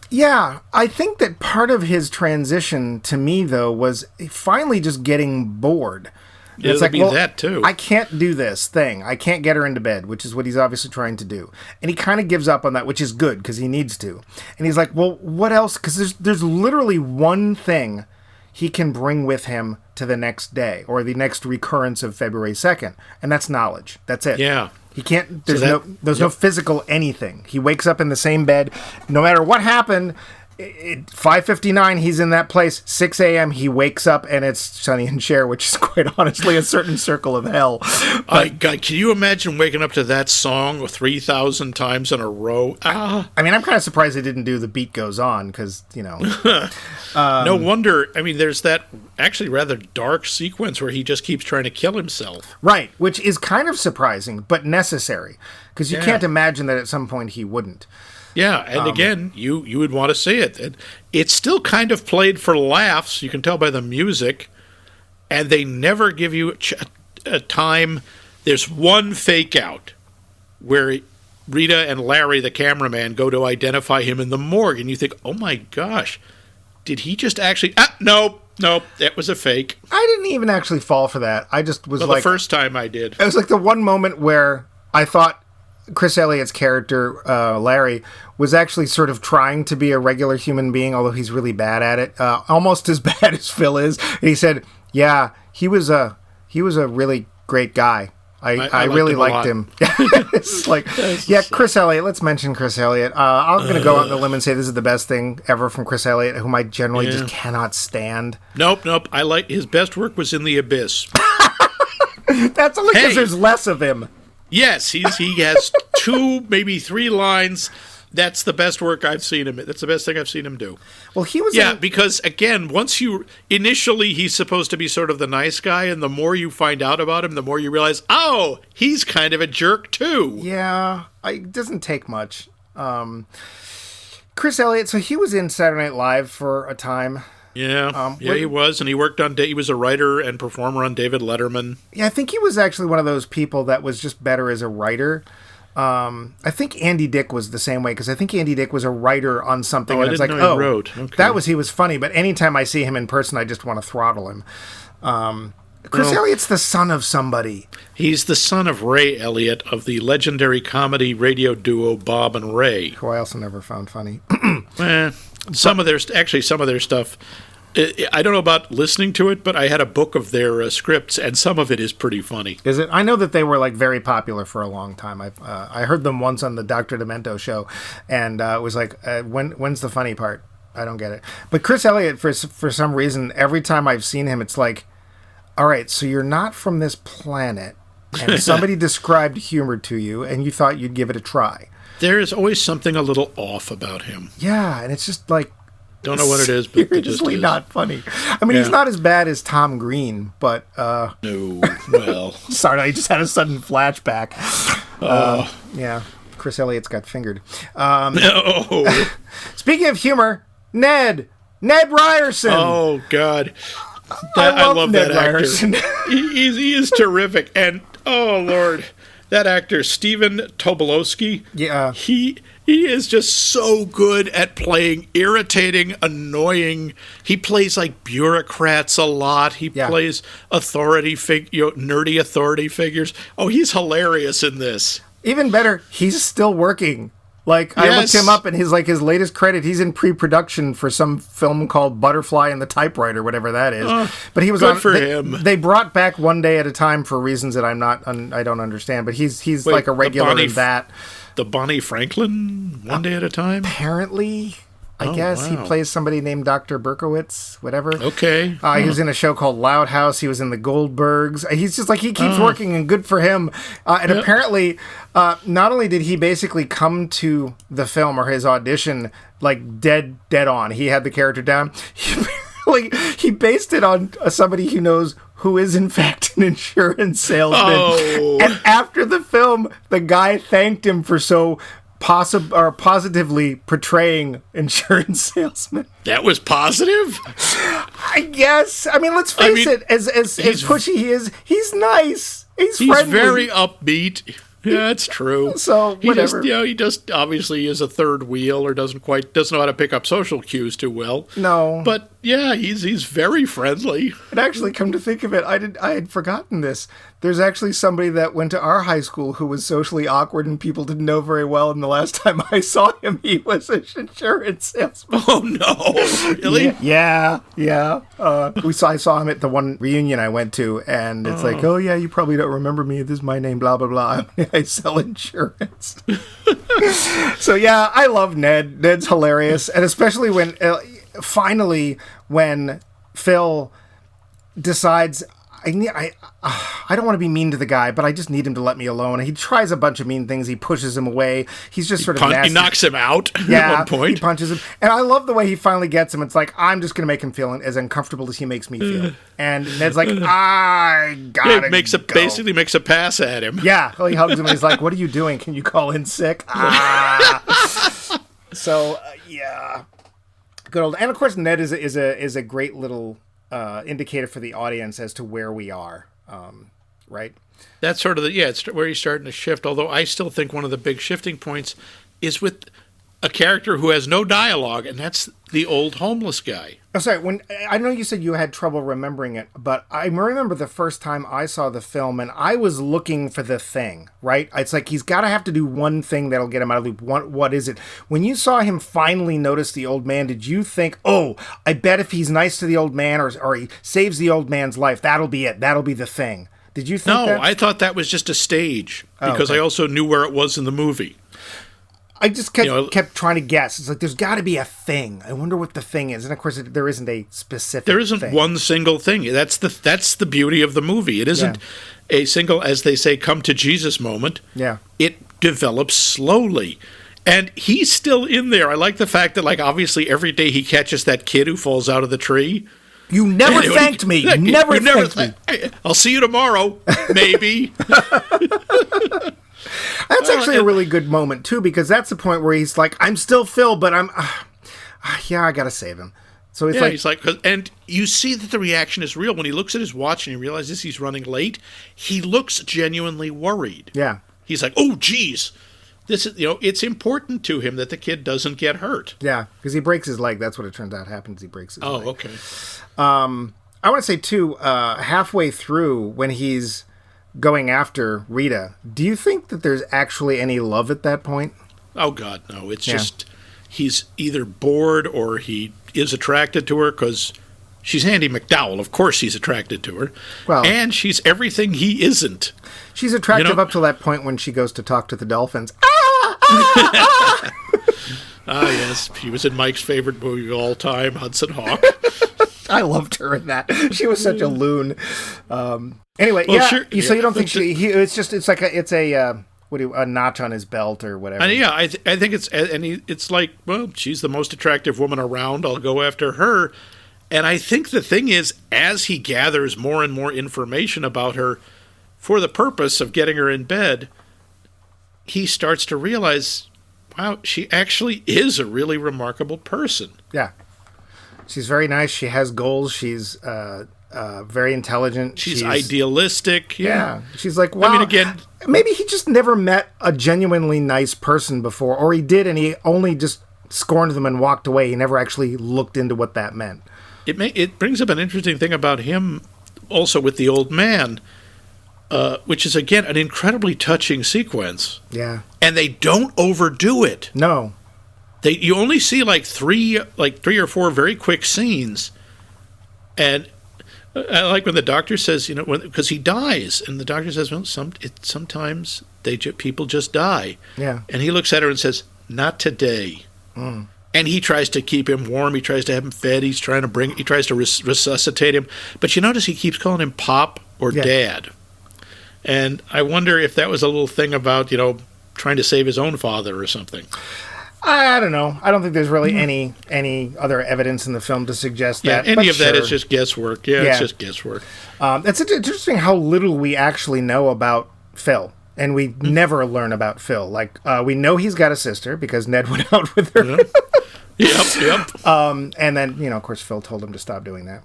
Yeah, I think that part of his transition to me, though, was finally just getting bored. It's like, well, that too. I can't do this thing. I can't get her into bed, which is what he's obviously trying to do. And he kind of gives up on that, which is good because he needs to. And he's like, well, what else? Because there's literally one thing he can bring with him to the next day or the next recurrence of February 2nd. And that's knowledge. That's it. Yeah. He can't, there's no physical anything. He wakes up in the same bed. No matter what happened, 5:59, he's in that place. 6 a.m., he wakes up, and it's Sonny and Cher, which is quite honestly a certain circle of hell. God, can you imagine waking up to that song 3,000 times in a row? I mean, I'm kind of surprised they didn't do The Beat Goes On, because, no wonder. I mean, there's that actually rather dark sequence where he just keeps trying to kill himself. Right, which is kind of surprising, but necessary, because you can't imagine that at some point he wouldn't. Yeah, and again, you would want to see it. It's still kind of played for laughs. You can tell by the music, and they never give you a time. There's one fake out where Rita and Larry, the cameraman, go to identify him in the morgue, and you think, oh my gosh, did he just actually... Nope, that was a fake. I didn't even actually fall for that. I just was the first time I did. It was like the one moment where I thought Chris Elliott's character, Larry, was actually sort of trying to be a regular human being, although he's really bad at it. Almost as bad as Phil is. And he said, yeah, he was a really great guy. I really liked him. It's like, Chris Elliott. Let's mention Chris Elliott. I'm going to go out on a limb and say this is the best thing ever from Chris Elliott, whom I generally just cannot stand. Nope. I like his best work was in The Abyss. That's only because there's less of him. Yes, he has 2, maybe 3 lines. That's the best work I've seen him. That's the best thing I've seen him do. Well, he was... because, again, initially he's supposed to be sort of the nice guy, and the more you find out about him, the more you realize, oh, he's kind of a jerk, too. Yeah, it doesn't take much. Chris Elliott, so he was in Saturday Night Live for a time. Yeah, he was, and he worked on... He was a writer and performer on David Letterman. Yeah, I think he was actually one of those people that was just better as a writer. I think Andy Dick was the same way, because I think Andy Dick was a writer on something, and it's like, he wrote. Okay. He was funny, but anytime I see him in person, I just want to throttle him. Chris Elliott's the son of somebody. He's the son of Ray Elliott of the legendary comedy radio duo Bob and Ray, who I also never found funny. Some of their stuff, I don't know about listening to it, but I had a book of their scripts, and some of it is pretty funny. Is it? I know that they were like very popular for a long time. I heard them once on the Dr. Demento show, and it was like, when's the funny part? I don't get it. But Chris Elliott, for some reason, every time I've seen him, it's like, all right, so you're not from this planet, and somebody described humor to you, and you thought you'd give it a try. There is always something a little off about him. Yeah, and it's just like... Don't know what it is, but it just is. Not funny. I mean, he's not as bad as Tom Green, but... No, well... Sorry, I just had a sudden flashback. Yeah, Chris Elliott's got fingered. No! Speaking of humor, Ned Ryerson! Oh, God. I love Ned Ryerson. He is terrific, and, oh, Lord... That actor, Stephen Tobolowsky, he is just so good at playing irritating, annoying. He plays like bureaucrats a lot. He plays nerdy authority figures. Oh, he's hilarious in this. Even better, he's still working. Like, I looked him up, and his latest credit, he's in pre-production for some film called Butterfly and the Typewriter, whatever that is. But he was good for him. They brought back One Day at a Time for reasons that I don't understand. But he's like a regular in that. The Bonnie Franklin One Day at a Time? Apparently. I guess he plays somebody named Dr. Berkowitz, whatever. Okay. He was in a show called Loud House. He was in the Goldbergs. He's just like, he keeps working, and good for him. And apparently, not only did he basically come to the film or his audition like dead on, he had the character down. He based it on somebody he knows who is in fact an insurance salesman. Oh. And after the film, the guy thanked him for positively portraying insurance salesmen. That was positive? I guess. I mean, let's face it. As pushy he is, he's nice. He's friendly. He's very upbeat. Yeah, that's true. So whatever. He just obviously is a third wheel, or doesn't know how to pick up social cues too well. No. But yeah, he's very friendly. And actually, come to think of it, I had forgotten this. There's actually somebody that went to our high school who was socially awkward and people didn't know very well. And the last time I saw him, he was an insurance salesman. Oh no! Really? Yeah. I saw him at the one reunion I went to, and it's like, oh yeah, you probably don't remember me. This is my name, blah blah blah. I sell insurance. So yeah, I love Ned. Ned's hilarious, and especially when finally when Phil decides I don't want to be mean to the guy, but I just need him to let me alone. He tries a bunch of mean things. He pushes him away. He's just sort of nasty. He knocks him out at one point. He punches him. And I love the way he finally gets him. It's like, I'm just going to make him feel as uncomfortable as he makes me feel. And Ned's like, I gotta go. Basically makes a pass at him. Yeah. Well, he hugs him and he's like, what are you doing? Can you call in sick? So, yeah. Good old. And of course, Ned is a great little indicator for the audience as to where we are, right? That's sort of it's where he's starting to shift, although I still think one of the big shifting points is with a character who has no dialogue, and that's the old homeless guy. Oh, sorry. I know you said you had trouble remembering it, but I remember the first time I saw the film, and I was looking for the thing, right? It's like he's got to have to do one thing that'll get him out of the loop. What is it? When you saw him finally notice the old man, did you think, oh, I bet if he's nice to the old man or he saves the old man's life, that'll be it. That'll be the thing. Did you think that? No, I thought that was just a stage because I also knew where it was in the movie. I just kept trying to guess. It's like, there's got to be a thing. I wonder what the thing is. And of course, there isn't a specific There isn't thing. one single thing. That's the beauty of the movie. It isn't a single, as they say, come to Jesus moment. Yeah. It develops slowly. And he's still in there. I like the fact that, like, obviously every day he catches that kid who falls out of the tree. You never thanked me. You never thanked me. I'll see you tomorrow, maybe. That's actually a really good moment, too, because that's the point where he's like, I'm still Phil, but I got to save him. So he's like, and you see that the reaction is real. When he looks at his watch and he realizes he's running late, he looks genuinely worried. Yeah. He's like, oh, geez. This is, it's important to him that the kid doesn't get hurt. Yeah, because he breaks his leg. That's what it turns out happens. He breaks his leg. Oh, okay. I want to say, too, halfway through when he's going after Rita, do you think that there's actually any love at that point? Oh, God, no. It's just he's either bored or he is attracted to her because she's Andie McDowell. Of course he's attracted to her. Well, and she's everything he isn't. She's attractive up to that point when she goes to talk to the dolphins. Yes. She was in Mike's favorite movie of all time, Hudson Hawk. I loved her in that. She was such a loon. Anyway, well, sure, so you don't think it's like a notch on his belt or whatever. And I think it's like, well, she's the most attractive woman around. I'll go after her. And I think the thing is, as he gathers more and more information about her for the purpose of getting her in bed, he starts to realize, wow, she actually is a really remarkable person. Yeah. She's very nice. She has goals. She's very intelligent. She's idealistic. Yeah. She's like, wow. I mean, again, maybe he just never met a genuinely nice person before, or he did and he only just scorned them and walked away. He never actually looked into what that meant. It brings up an interesting thing about him also with the old man, which is, again, an incredibly touching sequence. Yeah. And they don't overdo it. No. You only see like three or four very quick scenes, and I like when the doctor says, because he dies, and the doctor says, well, sometimes people just die. Yeah. And he looks at her and says, not today. Mm. And he tries to keep him warm. He tries to have him fed. He tries to resuscitate him. But you notice he keeps calling him Pop or Dad. And I wonder if that was a little thing about, trying to save his own father or something. I don't know. I don't think there's really any other evidence in the film to suggest that. Any of that is just guesswork. Yeah, it's just guesswork. It's interesting how little we actually know about Phil. And we never learn about Phil. Like, we know he's got a sister because Ned went out with her. Yep. And then, of course, Phil told him to stop doing that.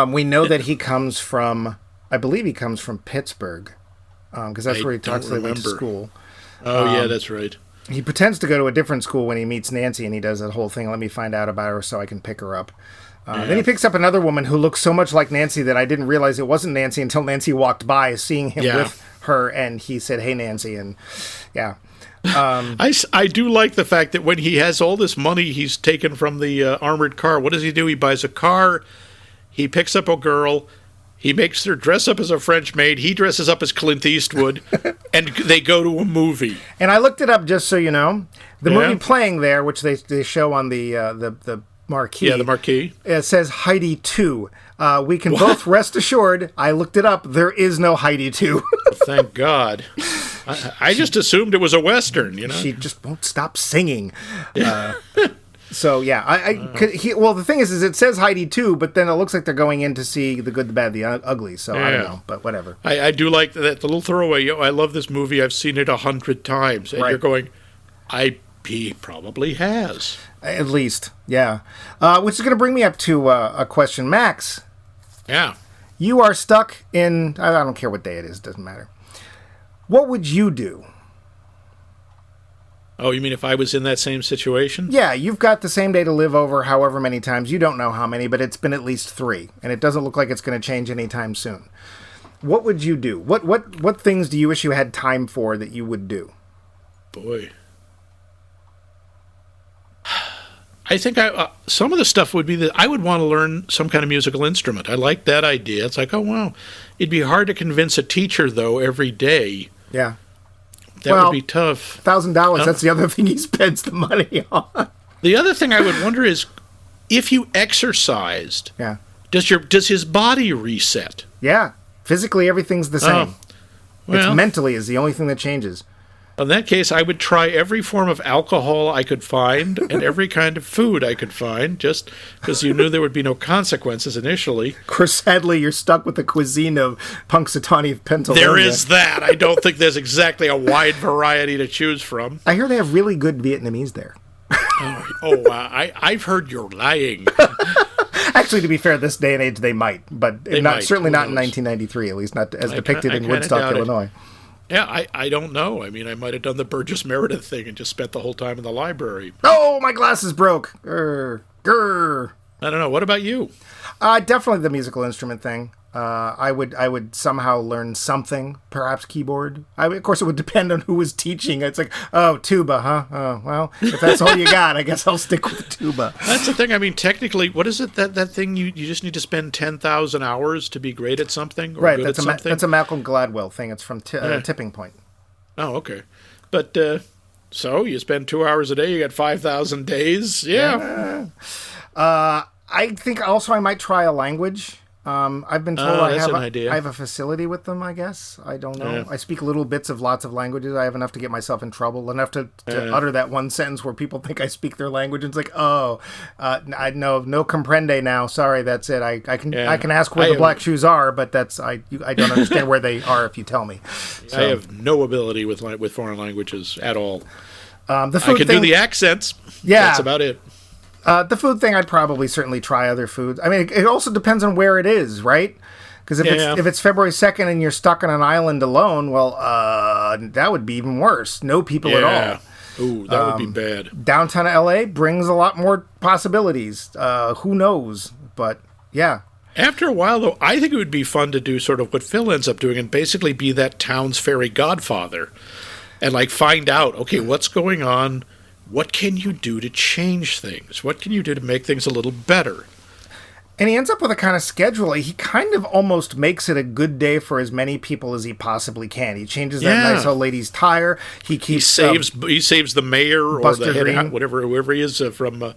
We know that he comes from, I believe he comes from Pittsburgh. Because that's where he talks to went to school. Oh, yeah, that's right. He pretends to go to a different school when he meets Nancy, and he does that whole thing, let me find out about her so I can pick her up. Then he picks up another woman who looks so much like Nancy that I didn't realize it wasn't Nancy until Nancy walked by, seeing him with her, and he said, hey, Nancy, and I do like the fact that when he has all this money he's taken from the armored car, what does he do? He buys a car, he picks up a girl, He makes her dress up as a French maid. He dresses up as Clint Eastwood, and they go to a movie. And I looked it up just so you know. The movie playing there, which they show on the marquee. Yeah, the marquee. It says Heidi 2. We can both rest assured, I looked it up, there is no Heidi 2. Thank God. I just assumed it was a Western, you know? She just won't stop singing. So, yeah. The thing is it says Heidi 2, but then it looks like they're going in to see The Good, the Bad, the Ugly. So, I don't know, but whatever. I do like that the little throwaway, I love this movie, I've seen it 100 times. And you're going, he probably has. At least, yeah. Which is going to bring me up to a question. Max. Yeah. You are stuck in, I don't care what day it is, doesn't matter. What would you do? Oh, you mean if I was in that same situation? Yeah, you've got the same day to live over however many times. You don't know how many, but it's been at least 3. And it doesn't look like it's going to change anytime soon. What would you do? What things do you wish you had time for that you would do? Boy. I think some of the stuff would be that I would want to learn some kind of musical instrument. I like that idea. It's like, oh, wow. It'd be hard to convince a teacher, though, every day. Yeah. That would be tough. $1,000, that's the other thing he spends the money on. The other thing I would wonder is, if you exercised, does his body reset? Yeah. Physically, everything's the same. Well, it's mentally is the only thing that changes. In that case, I would try every form of alcohol I could find and every kind of food I could find, just because you knew there would be no consequences initially. Of course, sadly, you're stuck with the cuisine of Punxsutawney, Pennsylvania. There is that. I don't think there's exactly a wide variety to choose from. I hear they have really good Vietnamese there. I've heard you're lying. Actually, to be fair, this day and age, they might, but certainly not in 1993, at least not as depicted in Woodstock, Illinois. Yeah, I don't know. I mean, I might have done the Burgess Meredith thing and just spent the whole time in the library. Oh, my glasses broke. Grr. I don't know. What about you? Definitely the musical instrument thing. I would somehow learn something, perhaps keyboard. Of course, it would depend on who was teaching. It's like, oh, tuba, huh? Oh, well, if that's all you got, I guess I'll stick with the tuba. That's the thing. I mean, technically, what is it that thing you just need to spend 10,000 hours to be great at something? Or right, good that's a Malcolm Gladwell thing. It's from Tipping Point. Oh, okay. But so you spend 2 hours a day, you got 5,000 days. Yeah. I think also I might try a language. I've been told I have a facility with them, I guess. I don't know. Yeah. I speak little bits of lots of languages. I have enough to get myself in trouble, enough to utter that one sentence where people think I speak their language. And it's like, I know, no comprende now. Sorry, that's it. I can ask where the black shoes are, but I don't understand where they are if you tell me. So. I have no ability with foreign languages at all. The food I can do the accents. Yeah. That's about it. The food thing, I'd probably certainly try other foods. I mean, it also depends on where it is, right? Because if it's February 2nd and you're stuck on an island alone, well, that would be even worse. No people at all. Ooh, that would be bad. Downtown LA brings a lot more possibilities. Who knows? But, yeah. After a while, though, I think it would be fun to do sort of what Phil ends up doing and basically be that town's fairy godfather and, find out, okay, what's going on? What can you do to change things? What can you do to make things a little better? And he ends up with a kind of schedule. He kind of almost makes it a good day for as many people as he possibly can. He changes that nice old lady's tire. He saves the mayor Buster or the Green. whoever he is from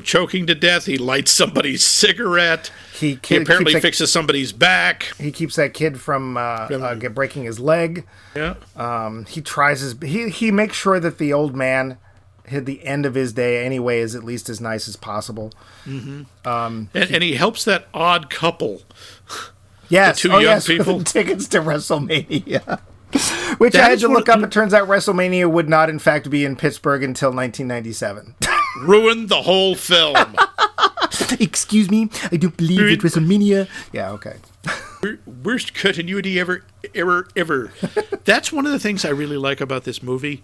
choking to death. He lights somebody's cigarette. He apparently fixes somebody's back. He keeps that kid from breaking his leg. Yeah. He tries he makes sure that the old man at the end of his day anyway is at least as nice as possible. Mm-hmm. And he helps that odd couple. Yes. The two young people. For the tickets to WrestleMania. Which I had to look up. It turns out WrestleMania would not, in fact, be in Pittsburgh until 1997. Ruined the whole film. Excuse me? I don't believe it WrestleMania. Yeah, okay. Worst continuity ever. That's one of the things I really like about this movie.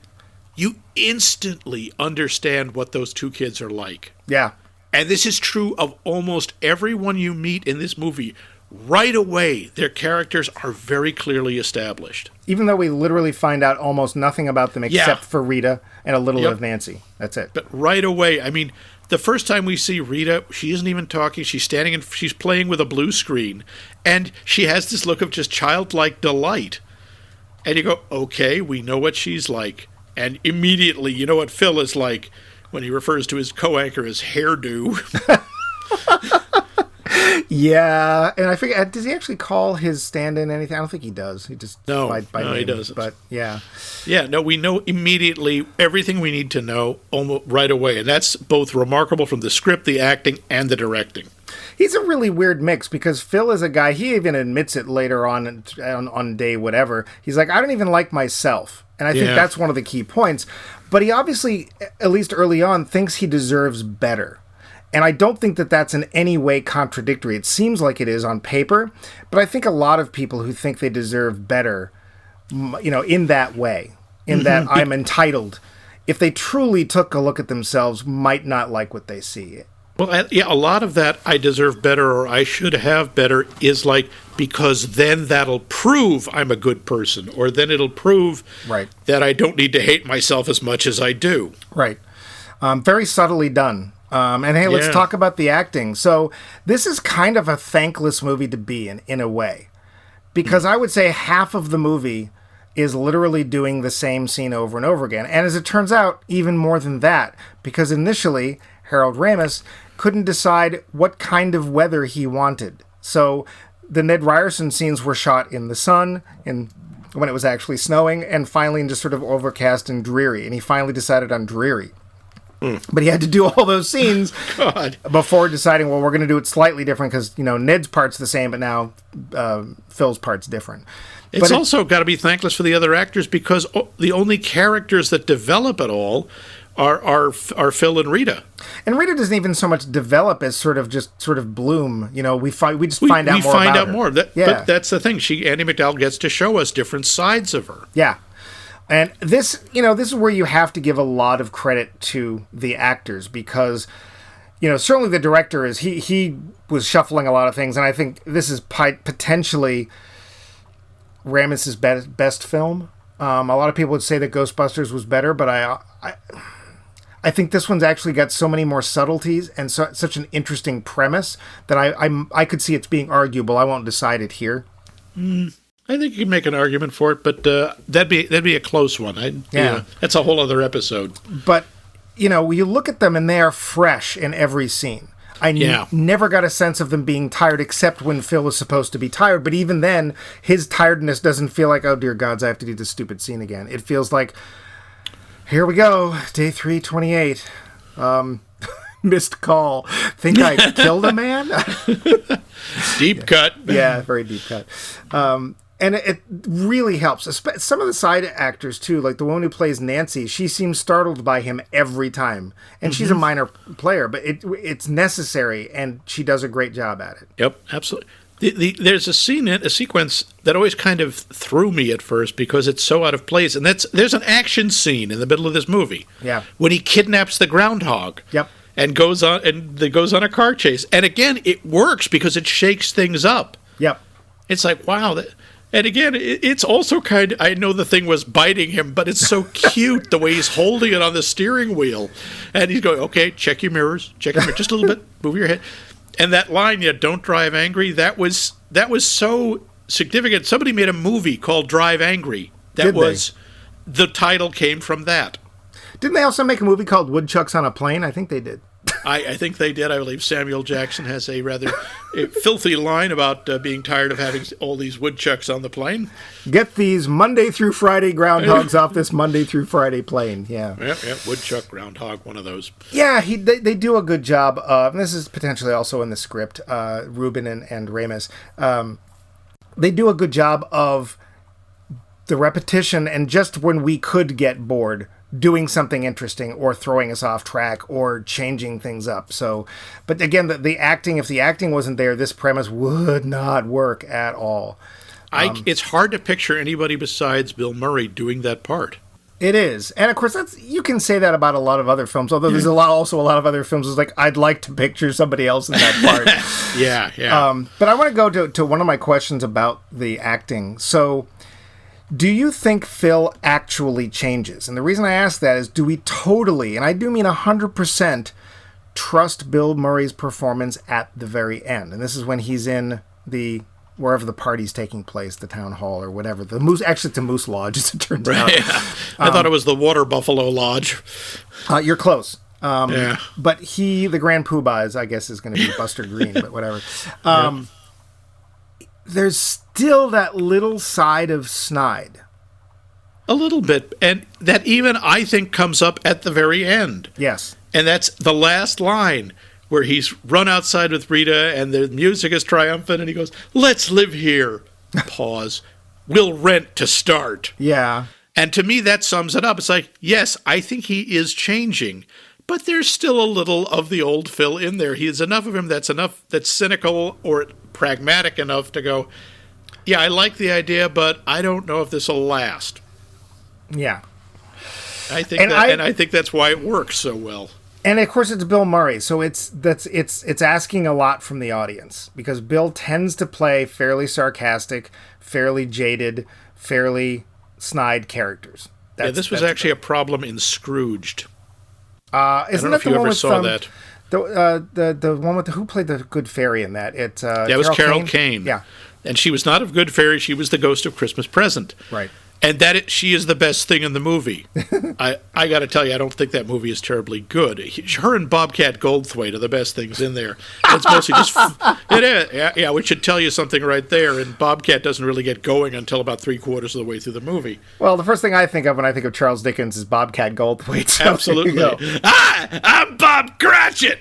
You instantly understand what those two kids are like. Yeah. And this is true of almost everyone you meet in this movie. Right away, their characters are very clearly established. Even though we literally find out almost nothing about them except for Rita and a little of Nancy. That's it. But right away, I mean, the first time we see Rita, she isn't even talking. She's standing and she's playing with a blue screen, and she has this look of just childlike delight. And you go, okay, we know what she's like. And immediately, you know what Phil is like when he refers to his co-anchor as hairdo. Yeah, and I figure, does he actually call his stand-in anything? I don't think he does. He just no, name, he doesn't. But yeah, no, we know immediately everything we need to know almost right away, and that's both remarkable from the script, the acting, and the directing. He's a really weird mix because Phil is a guy. He even admits it later on day whatever. He's like, I don't even like myself, and I think that's one of the key points. But he obviously, at least early on, thinks he deserves better. And I don't think that that's in any way contradictory. It seems like it is on paper, but I think a lot of people who think they deserve better, in that way, in that I'm entitled, if they truly took a look at themselves, might not like what they see. Well, a lot of that I deserve better or I should have better is like, because then that'll prove I'm a good person, or then it'll prove that I don't need to hate myself as much as I do. Right. Very subtly done. And hey, let's talk about the acting. So this is kind of a thankless movie to be in a way. Because I would say half of the movie is literally doing the same scene over and over again. And as it turns out, even more than that. Because initially, Harold Ramis couldn't decide what kind of weather he wanted. So the Ned Ryerson scenes were shot in the sun, when it was actually snowing, and finally in just sort of overcast and dreary. And he finally decided on dreary. But he had to do all those scenes before deciding, well, we're going to do it slightly different because, Ned's part's the same, but now Phil's part's different. It's also got to be thankless for the other actors because the only characters that develop at all are Phil and Rita. And Rita doesn't even so much develop as sort of bloom. We just find out more about her. But that's the thing. Andie McDowell gets to show us different sides of her. Yeah. And this is where you have to give a lot of credit to the actors because, certainly the director he was shuffling a lot of things, and I think this is potentially Ramis' best film. A lot of people would say that Ghostbusters was better, but I think this one's actually got so many more subtleties and such an interesting premise that I could see it's being arguable. I won't decide it here. I think you can make an argument for it, but that'd be a close one. That's a whole other episode. But you look at them and they are fresh in every scene. I never got a sense of them being tired, except when Phil is supposed to be tired. But even then, his tiredness doesn't feel like, oh dear gods, I have to do this stupid scene again. It feels like, here we go, day 328. Missed call. Think I killed a man? Deep cut. Yeah, very deep cut. And it really helps. Some of the side actors, too, like the woman who plays Nancy, she seems startled by him every time. And she's a minor player, but it's necessary, and she does a great job at it. Yep, absolutely. There's a sequence that always kind of threw me at first because it's so out of place. And there's an action scene in the middle of this movie. Yeah. When he kidnaps the groundhog. Yep. And goes on a car chase. And again, it works because it shakes things up. Yep. It's like, wow. And again, it's also kind of, I know the thing was biting him, but it's so cute the way he's holding it on the steering wheel. And he's going, okay, check your mirrors, just a little bit, move your head. And that line, don't drive angry, that was so significant. Somebody made a movie called Drive Angry. The title came from that. Didn't they also make a movie called Woodchucks on a Plane? I think they did. I think they did. I believe Samuel Jackson has a rather filthy line about being tired of having all these woodchucks on the plane. Get these Monday through Friday groundhogs off this Monday through Friday plane. Yeah. Yeah. Woodchuck, groundhog, one of those. Yeah, they do a good job of, and this is potentially also in the script, Rubin and Ramis. They do a good job of the repetition, and just when we could get bored, doing something interesting or throwing us off track or changing things up. So, but again, the acting, if the acting wasn't there, this premise would not work at all. It's hard to picture anybody besides Bill Murray doing that part. It is. And of course, you can say that about a lot of other films, although there's also a lot of other films that's like, I'd like to picture somebody else in that part. Yeah. But I want to go to one of my questions about the acting. So, do you think Phil actually changes? And the reason I ask that is, do we totally, and I do mean 100%, trust Bill Murray's performance at the very end. And this is when he's in wherever the party's taking place, the town hall or whatever. Actually, it's a Moose Lodge, as it turns out. I thought it was the Water Buffalo Lodge. You're close. But the Grand Poobah, I guess, is going to be Buster Green, but whatever. There's still that little side of snide. A little bit. And that even, I think, comes up at the very end. Yes. And that's the last line, where he's run outside with Rita and the music is triumphant and he goes, "Let's live here." Pause. "We'll rent to start." Yeah. And to me, that sums it up. It's like, yes, I think he is changing, but there's still a little of the old Phil in there. He has enough of him that's cynical or pragmatic enough to go, yeah, I like the idea, but I don't know if this will last. Yeah. I think that's why it works so well. And of course, it's Bill Murray, so it's asking a lot from the audience, because Bill tends to play fairly sarcastic, fairly jaded, fairly snide characters. This was actually a problem in Scrooged. Isn't I don't know if you ever saw that. The one with who played the good fairy in that? It was Carol Kane. Yeah, and she was not a good fairy; she was the ghost of Christmas Present. Right. And she is the best thing in the movie. I got to tell you, I don't think that movie is terribly good. Her and Bobcat Goldthwait are the best things in there. It's mostly just it is, yeah. Which should tell you something right there. And Bobcat doesn't really get going until about 3/4 of the way through the movie. Well, the first thing I think of when I think of Charles Dickens is Bobcat Goldthwait. So absolutely. I'm Bob Cratchit,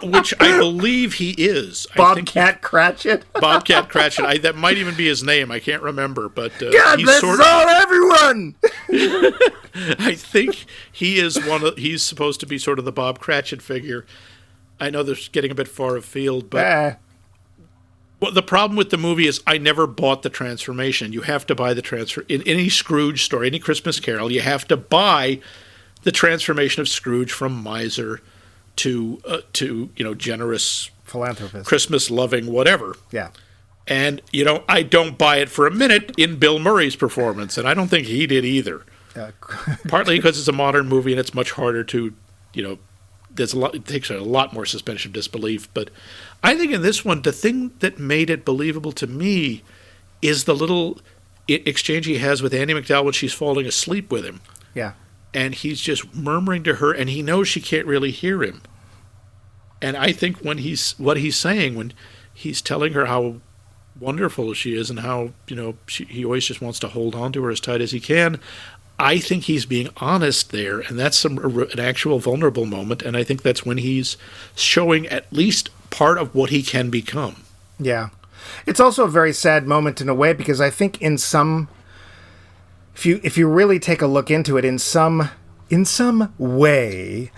which I believe he is. Bobcat Cratchit. Bobcat Cratchit. That might even be his name. I can't remember, but. God bless everyone! I think he's supposed to be sort of the Bob Cratchit figure. I know they're getting a bit far afield, but well, the problem with the movie is I never bought the transformation. You have to buy the transfer in any Scrooge story, any Christmas Carol. You have to buy the transformation of Scrooge from miser to generous philanthropist, Christmas loving, whatever. Yeah. And, I don't buy it for a minute in Bill Murray's performance, and I don't think he did either. Partly because it's a modern movie and it's much harder to, it takes a lot more suspension of disbelief. But I think in this one, the thing that made it believable to me is the little exchange he has with Andie McDowell when she's falling asleep with him. Yeah. And he's just murmuring to her, and he knows she can't really hear him. And I think what he's saying when he's telling her how wonderful she is and how he always just wants to hold on to her as tight as he can, I think he's being honest there, and that's an actual vulnerable moment, and I think that's when he's showing at least part of what he can become. Yeah. It's also a very sad moment in a way, because I think in some, if you really take a look into it, in some way,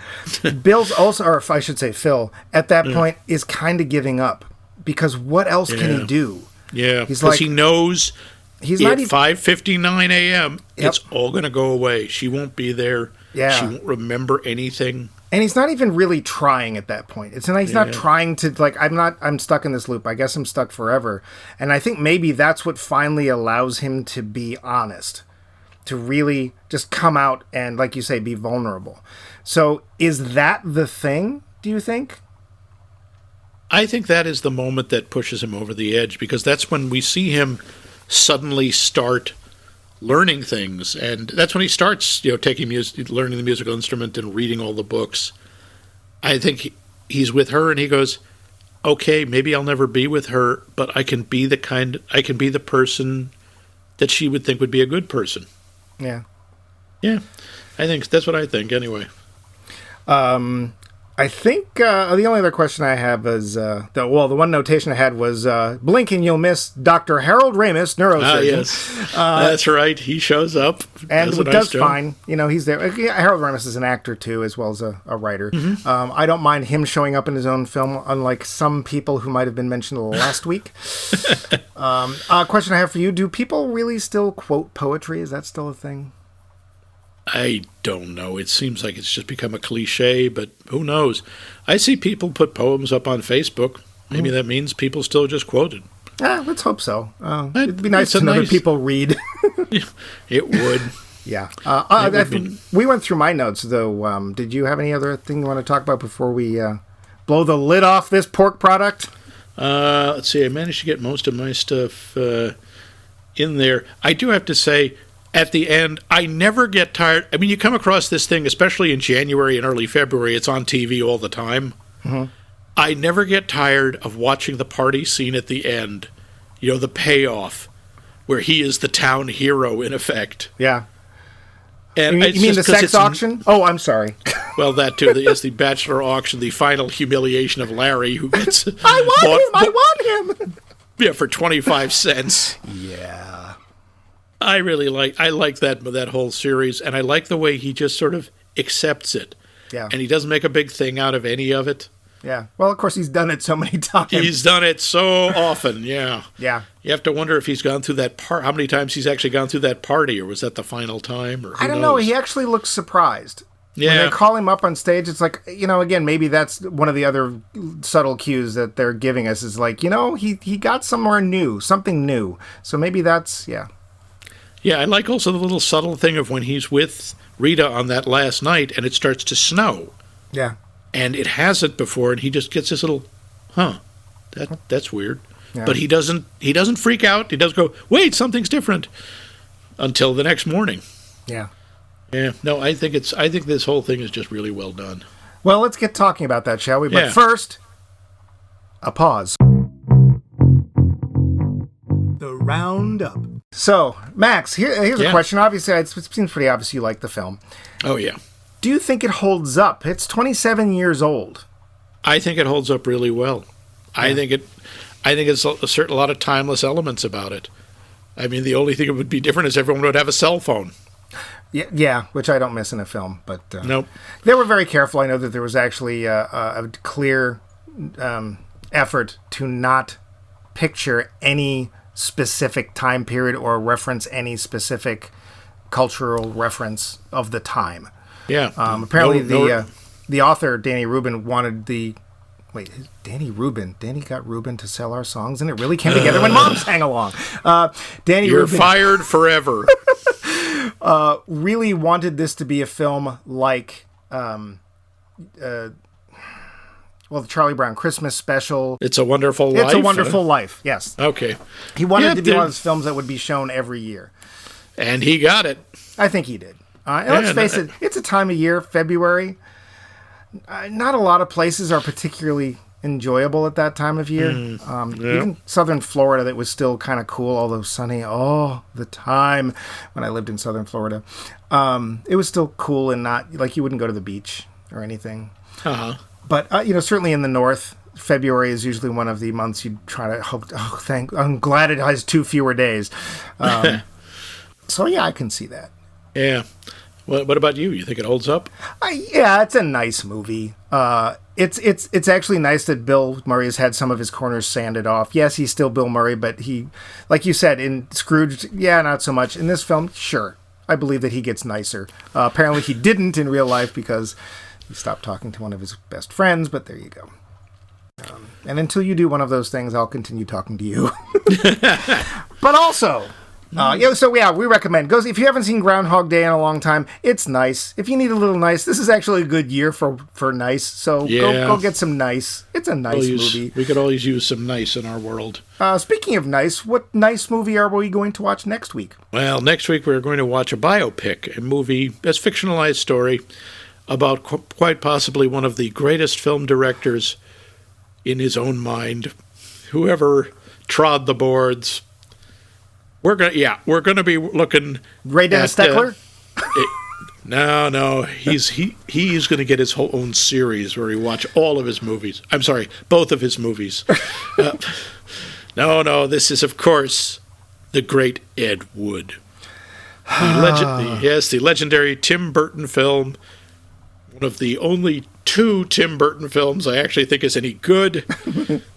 Bill's also, or I should say Phil, at that point is kind of giving up, because what else can he do? Yeah, because he knows at 5:59 a.m. It's all going to go away. She won't be there. Yeah. She won't remember anything. And he's not even really trying at that point. He's not trying to, I'm stuck in this loop. I guess I'm stuck forever. And I think maybe that's what finally allows him to be honest, to really just come out and, like you say, be vulnerable. So is that the thing, do you think? I think that is the moment that pushes him over the edge, because that's when we see him suddenly start learning things, and that's when he starts, taking music, learning the musical instrument, and reading all the books. I think he's with her, and he goes, "Okay, maybe I'll never be with her, but I can be the person that she would think would be a good person." Yeah, yeah. I think that's what I think, anyway. I think the only other question I have is, the one notation I had was, blink and you'll miss Dr. Harold Ramis, neurosurgeon. Yes, that's right. He shows up. And does fine. He's there. Harold Ramis is an actor, too, as well as a writer. Mm-hmm. I don't mind him showing up in his own film, unlike some people who might have been mentioned last week. A question I have for you, do people really still quote poetry? Is that still a thing? I don't know. It seems like it's just become a cliche, but who knows? I see people put poems up on Facebook. Maybe that means people still just quote it. Let's hope so. It'd be nice to know that people read. It would. Yeah. We went through my notes, though. Did you have any other thing you want to talk about before we blow the lid off this pork product? Let's see. I managed to get most of my stuff in there. I do have to say, at the end, I never get tired. I mean, you come across this thing, especially in January and early February. It's on TV all the time. Mm-hmm. I never get tired of watching the party scene at the end. You know, the payoff, where he is the town hero, in effect. Yeah. And you mean the sex auction? Oh, I'm sorry. Well, that too. It's the bachelor auction, the final humiliation of Larry, who gets I want him! Yeah, for 25 cents. Yeah. I like that whole series, and I like the way he just sort of accepts it. Yeah. And he doesn't make a big thing out of any of it. Yeah. Well, of course, he's done it so many times. He's done it so often, yeah. Yeah. You have to wonder if he's gone through that part, how many times he's actually gone through that party, or was that the final time? Or I don't know. He actually looks surprised. Yeah. When they call him up on stage, it's like, again, maybe that's one of the other subtle cues that they're giving us is like, he got something new. So maybe that's, yeah. Yeah, I like also the little subtle thing of when he's with Rita on that last night and it starts to snow. Yeah. And it hasn't before, and he just gets this little, that's weird. Yeah. But he doesn't freak out. He doesn't go, wait, something's different, until the next morning. Yeah. Yeah. No, I think this whole thing is just really well done. Well, let's get talking about that, shall we? But first, a pause. The roundup. So, Max, here's a question. Obviously, it seems pretty obvious you like the film. Oh, yeah. Do you think it holds up? It's 27 years old. I think it holds up really well. Yeah. I think it's a lot of timeless elements about it. I mean, the only thing that would be different is everyone would have a cell phone. Yeah, which I don't miss in a film. But nope. They were very careful. I know that there was actually a clear effort to not picture any specific time period or reference any specific cultural reference of the time. Yeah. Apparently, the author, Danny Rubin, wanted the... Wait, Danny got Rubin to sell our songs, and it really came together when Mom sang along. You're fired forever. Really wanted this to be a film like... the Charlie Brown Christmas special. It's a Wonderful Life? It's a Wonderful Life, yes. Okay. He wanted to be one of those films that would be shown every year. And he got it. I think he did. And let's face it, it's a time of year, February. Not a lot of places are particularly enjoyable at that time of year. Even southern Florida, that was still kind of cool, although sunny all the time when I lived in southern Florida. It was still cool and not, like, you wouldn't go to the beach or anything. Uh-huh. But, certainly in the north, February is usually one of the months you try to hope, I'm glad it has 2 fewer days. So, yeah, I can see that. Yeah. What about you? You think it holds up? Yeah, it's a nice movie. It's actually nice that Bill Murray has had some of his corners sanded off. Yes, he's still Bill Murray, but he, like you said, in Scrooge, not so much. In this film, sure. I believe that he gets nicer. Apparently he didn't in real life because he stopped talking to one of his best friends, but there you go. And until you do one of those things, I'll continue talking to you. But also... we recommend. If you haven't seen Groundhog Day in a long time, it's nice. If you need a little nice, this is actually a good year for nice. So go get some nice. It's a nice movie. We could always use some nice in our world. Speaking of nice, what nice movie are we going to watch next week? Well, next week we're going to watch a biopic, a movie, a fictionalized story about quite possibly one of the greatest film directors in his own mind, whoever trod the boards. We're gonna be looking. Ray Dennis Steckler? No, he's gonna get his whole own series where he watch all of his movies. I'm sorry, both of his movies. No, this is of course the great Ed Wood, the legendary Tim Burton film. One of the only 2 Tim Burton films I actually think is any good.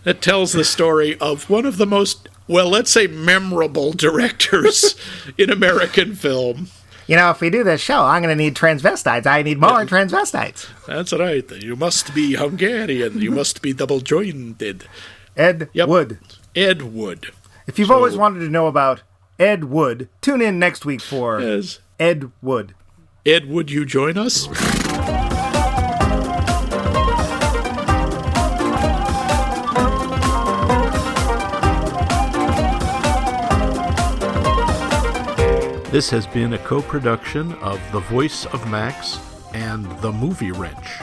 That tells the story of one of the most, let's say, memorable directors in American film. If we do this show, I'm going to need transvestites. I need more transvestites. That's right. You must be Hungarian. You must be double-jointed. Ed Wood. Ed Wood. If you've always wanted to know about Ed Wood, tune in next week for Ed Wood. Ed, would you join us? This has been a co-production of The Voice of Max and The Movie Wrench.